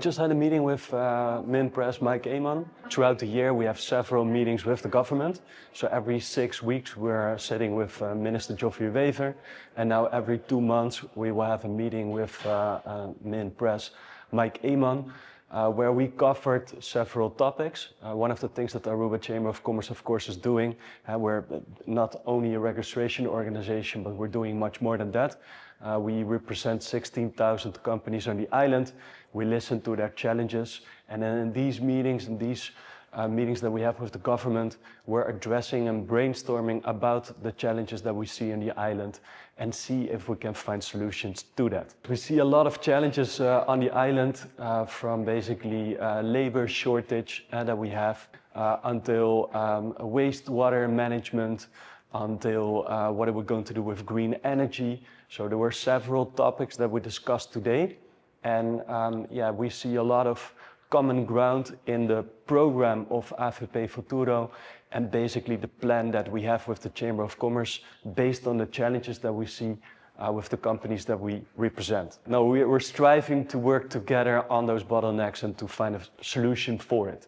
just had a meeting with Min Press Mike Eman. Throughout the year we have several meetings with the government. So every 6 weeks we're sitting with Minister Joffrey Wever, and now every 2 months we will have a meeting with Min Press Mike Eman, where we covered several topics. One of the things that the Aruba Chamber of Commerce, of course, is doing, we're not only a registration organization, but we're doing much more than that. We represent 16,000 companies on the island. We listen to their challenges, and then in these meetings, meetings that we have with the government, we're addressing and brainstorming about the challenges that we see in the island and see if we can find solutions to that. We see a lot of challenges on the island, from basically labor shortage that we have, until wastewater management, until what are we going to do with green energy. So there were several topics that we discussed today, and yeah, we see a lot of common ground in the program of AVP Futuro and basically the plan that we have with the Chamber of Commerce based on the challenges that we see with the companies that we represent. Now we're striving to work together on those bottlenecks and to find a solution for it.